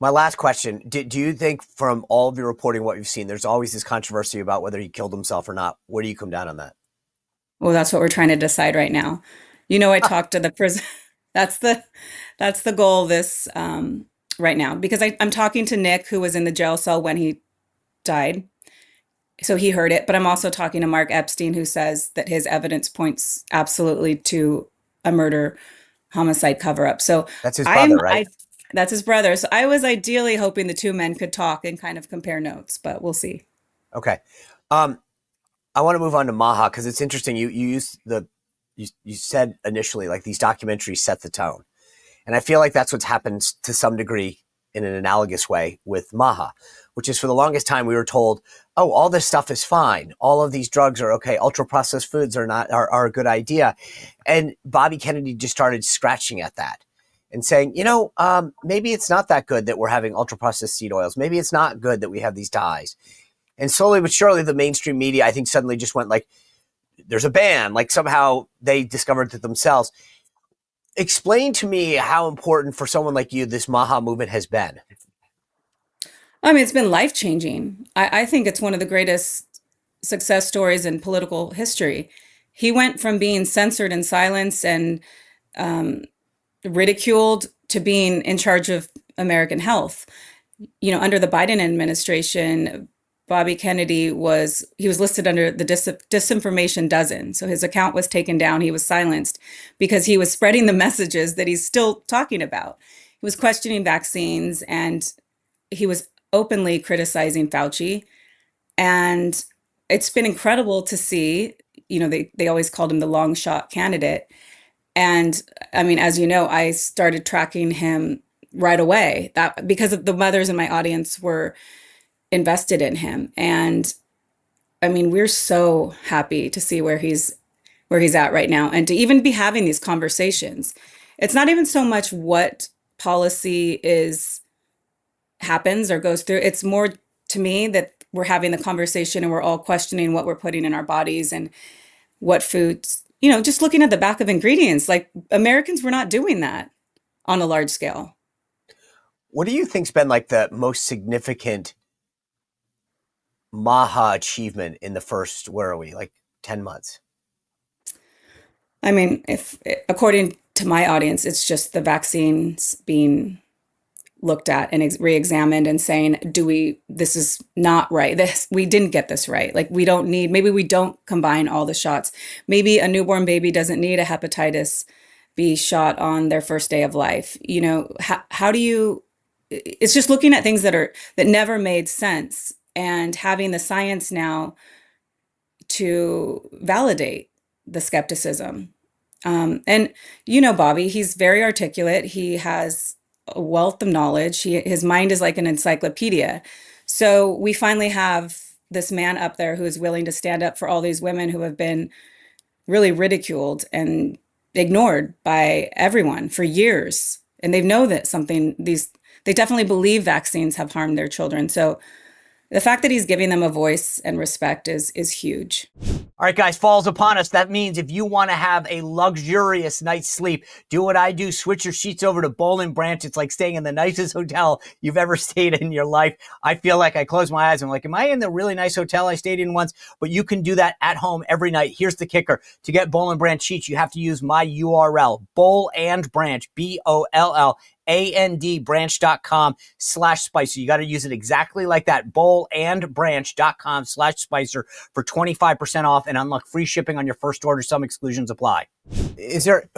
My last question, do you think from all of your reporting, what you've seen, there's always this controversy about whether he killed himself or not. Where do you come down on that? Well, that's what we're trying to decide right now. I talked to the prison. That's the goal this right now because I'm talking to Nick, who was in the jail cell when he died. So he heard it, but I'm also talking to Mark Epstein, who says that his evidence points absolutely to a murder homicide cover up. So That's his brother, I'm right? I that's his brother. So I was ideally hoping the two men could talk and kind of compare notes, but we'll see. Okay. Um, I want to move on to Maha because it's interesting. You used you said initially like these documentaries set the tone, and I feel like that's what's happened to some degree in an analogous way with Maha, which is for the longest time we were told, oh, all this stuff is fine, all of these drugs are okay, ultra processed foods are a good idea, and Bobby Kennedy just started scratching at that and saying, maybe it's not that good that we're having ultra processed seed oils. Maybe it's not good that we have these dyes. And slowly but surely, the mainstream media, I think, suddenly just went like, there's a ban. Like somehow they discovered it themselves. Explain to me how important for someone like you this Maha movement has been. I mean, it's been life changing. I think it's one of the greatest success stories in political history. He went from being censored and silenced and um, ridiculed to being in charge of American health. Under the Biden administration, Bobby Kennedy was listed under the disinformation dozen. So his account was taken down. He was silenced because he was spreading the messages that he's still talking about. He was questioning vaccines and he was openly criticizing Fauci. And it's been incredible to see, they always called him the long shot candidate. And I mean, as you know, I started tracking him right away that because of the mothers in my audience were invested in him. And I mean, we're so happy to see where he's at right now and to even be having these conversations. It's not even so much what policy is happens or goes through. It's more to me that we're having the conversation and we're all questioning what we're putting in our bodies and what foods, just looking at the back of ingredients. Like Americans were not doing that on a large scale. What do you think's been like the most significant Maha achievement in the first, where are we, like 10 months? I mean, if according to my audience, it's just the vaccines being looked at and re-examined and saying, this is not right. We didn't get this right. Like maybe we don't combine all the shots. Maybe a newborn baby doesn't need a hepatitis B shot on their first day of life. How do you, it's just looking at things that never made sense and having the science now to validate the skepticism. And Bobby, he's very articulate. He has a wealth of knowledge. His mind is like an encyclopedia. So we finally have this man up there who is willing to stand up for all these women who have been really ridiculed and ignored by everyone for years. And they know that they definitely believe vaccines have harmed their children. So the fact that he's giving them a voice and respect is huge. All right, guys, fall's upon us. That means if you want to have a luxurious night's sleep, do what I do. Switch your sheets over to Boll Branch. It's like staying in the nicest hotel you've ever stayed in your life. I feel like I close my eyes. I'm like, am I in the really nice hotel I stayed in once? But you can do that at home every night. Here's the kicker. To get Boll Branch sheets, you have to use my URL, Boll and Branch, BOLLAND branch.com/Spicer. You got to use it exactly like that. BollandBranch.com/Spicer for 25% off and unlock free shipping on your first order. Some exclusions apply.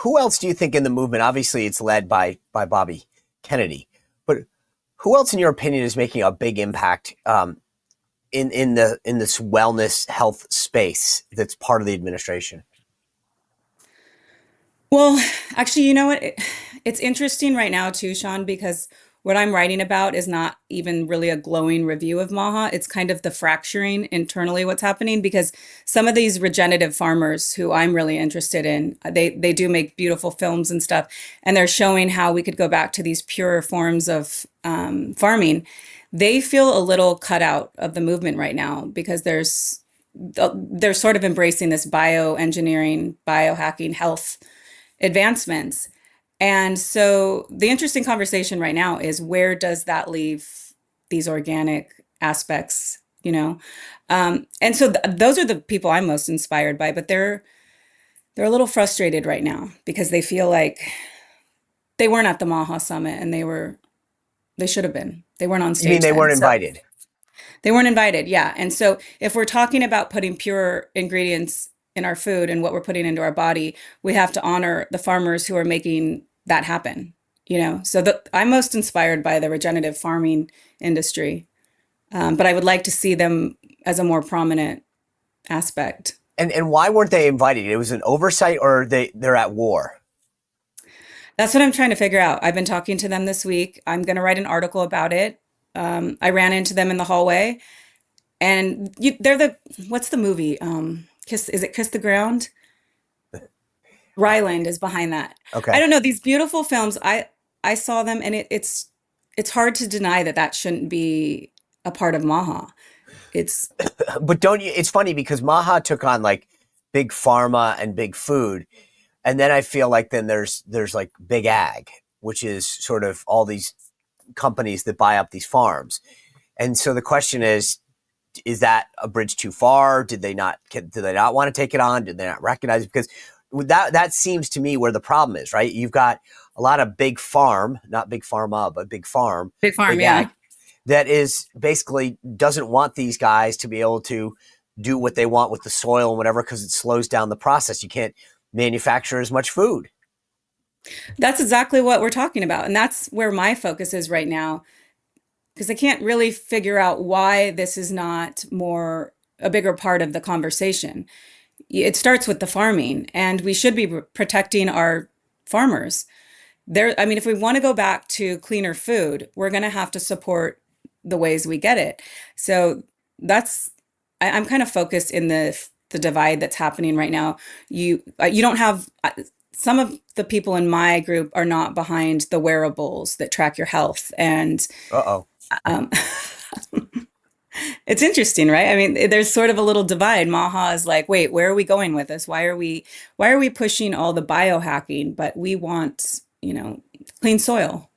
Who else do you think in the movement? Obviously it's led by Bobby Kennedy, but who else in your opinion is making a big impact, in this wellness health space that's part of the administration? Well, actually, you know what? It's interesting right now too, Sean, because what I'm writing about is not even really a glowing review of MAHA. It's kind of the fracturing internally what's happening because some of these regenerative farmers who I'm really interested in, they do make beautiful films and stuff, and they're showing how we could go back to these purer forms of farming. They feel a little cut out of the movement right now because they're sort of embracing this bioengineering, biohacking health advancements. And so the interesting conversation right now is where does that leave these organic aspects, you know? And so those are the people I'm most inspired by, but they're a little frustrated right now because they feel like they weren't at the MAHA summit and they should have been. They weren't on You mean stage they then. weren't So invited? they weren't invited, yeah. And so if we're talking about putting pure ingredients in our food and what we're putting into our body, we have to honor the farmers who are making that happen, you know? So I'm most inspired by the regenerative farming industry, but I would like to see them as a more prominent aspect. And why weren't they invited? It was an oversight, or they're at war. That's what I'm trying to figure out. I've been talking to them this week. I'm going to write an article about it. I ran into them in the hallway, and they're what's the movie? Is it Kiss the Ground? Ryland is behind that. I Okay. don't know, these beautiful films. I saw them, and it's hard to deny that that shouldn't be a part of MAHA. It's But don't you? It's funny because Maha took on like big pharma and big food, and then I feel like then there's like big ag, which is sort of all these companies that buy up these farms. And so the question is that a bridge too far? Did they not want to take it on? Did they not recognize it? Because that seems to me where the problem is, right? You've got a lot of big farm, not big pharma, but big farm, big farm, big ag, yeah. that is basically doesn't want these guys to be able to do what they want with the soil and whatever, because it slows down the process. You can't manufacture as much food. That's exactly what we're talking about, and that's where my focus is right now because I can't really figure out why this is not more a bigger part of the conversation. It starts with the farming, and we should be protecting our farmers. I mean, if we want to go back to cleaner food, we're going to have to support the ways we get it. So that's I'm kind of focused in the divide that's happening right now. You don't have some of the people in my group are not behind the wearables that track your health, and Uh oh. um, it's interesting, right? I mean, there's sort of a little divide. Maha is like, wait, where are we going with this? Why are we pushing all the biohacking, but we want, clean soil.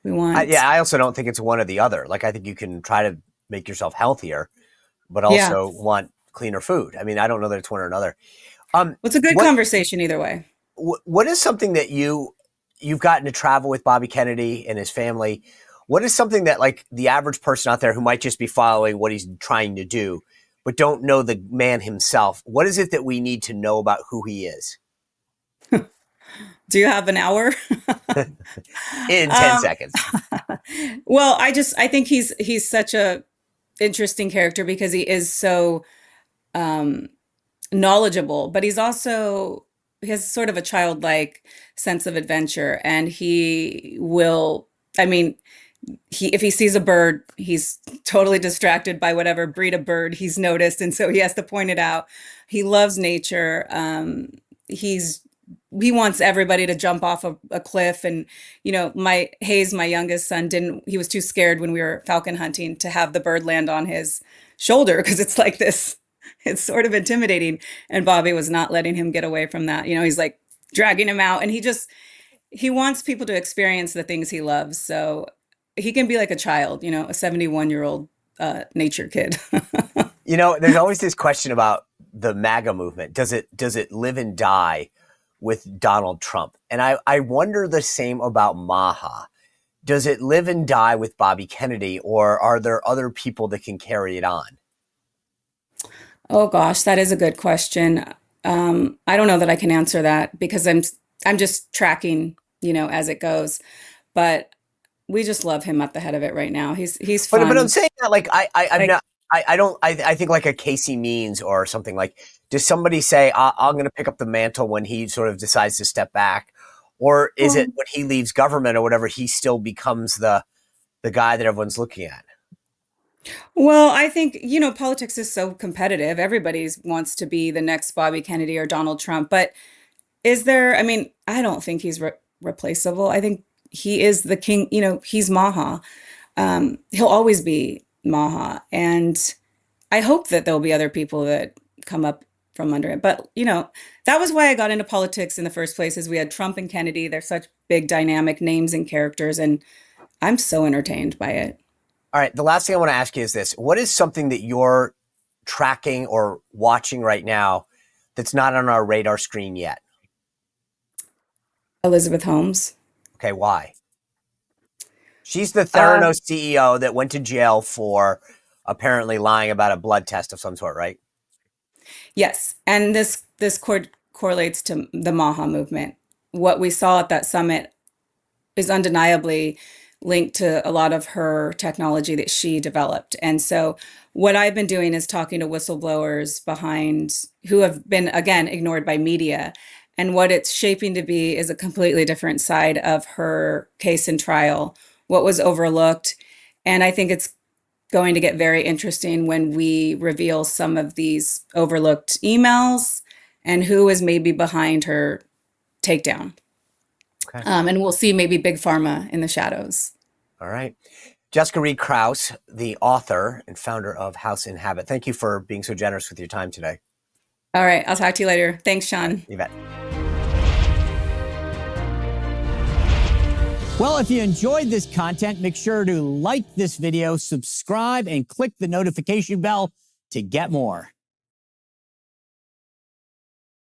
We want, Yeah, I also don't think it's one or the other. Like, I think you can try to make yourself healthier, but yeah. also want cleaner food. I mean, I don't know that it's one or another. Well, it's a good What conversation either way. what is something that you've gotten to travel with Bobby Kennedy and his family? What is something that like the average person out there who might just be following what he's trying to do, but don't know the man himself? What is it that we need to know about who he is Do you have an hour? in 10 Um, seconds? well, I think he's such a interesting character because he is so um, knowledgeable, but he has sort of a childlike sense of adventure, and he will. I mean, if he sees a bird, he's totally distracted by whatever breed of bird he's noticed, and so he has to point it out. He loves nature. He's he wants everybody to jump off a cliff, and my Hayes, my youngest son, didn't. He was too scared when we were falcon hunting to have the bird land on his shoulder because it's like this. It's sort of intimidating, and Bobby was not letting him get away from that. He's like dragging him out, and he wants people to experience the things he loves. So he can be like a child, a 71-year-old nature kid. There's always this question about the MAGA movement. Does it live and die with Donald Trump? And I wonder the same about MAHA. Does it live and die with Bobby Kennedy, or are there other people that can carry it on? Oh gosh, that is a good question. I don't know that I can answer that because I'm just tracking, as it goes. But we just love him at the head of it right now. He's But I'm fun. saying that like I'm Like, not. I don't. I think like a Casey Means or something like. Does somebody say I'm going to pick up the mantle when he sort of decides to step back, or is it well, when he leaves government or whatever he still becomes the guy that everyone's looking at? well, I think, politics is so competitive. Everybody wants to be the next Bobby Kennedy or Donald Trump. But I mean, I don't think he's replaceable. I think he is the king, he's Maha. He'll always be Maha. And I hope that there'll be other people that come up from under it. But, that was why I got into politics in the first place, is we had Trump and Kennedy. They're such big dynamic names and characters, and I'm so entertained by it. All right. The last thing I want to ask you is this. What is something that you're tracking or watching right now that's not on our radar screen yet? Elizabeth Holmes. Okay. Why? She's the Uh, Theranos CEO that went to jail for apparently lying about a blood test of some sort, right? yes, and this correlates to the MAHA movement. What we saw at that summit is undeniably linked to a lot of her technology that she developed. And so what I've been doing is talking to whistleblowers behind who have been again ignored by media. And what it's shaping to be is a completely different side of her case and trial, what was overlooked. And I think it's going to get very interesting when we reveal some of these overlooked emails and who is maybe behind her takedown. Okay. And we'll see maybe big pharma in the shadows. All right. Jessica Reed Kraus, the author and founder of House in Habit. Thank you for being so generous with your time today. All right, I'll talk to you later. Thanks, All right, Sean. you bet. Well, if you enjoyed this content, make sure to like this video, subscribe, and click the notification bell to get more.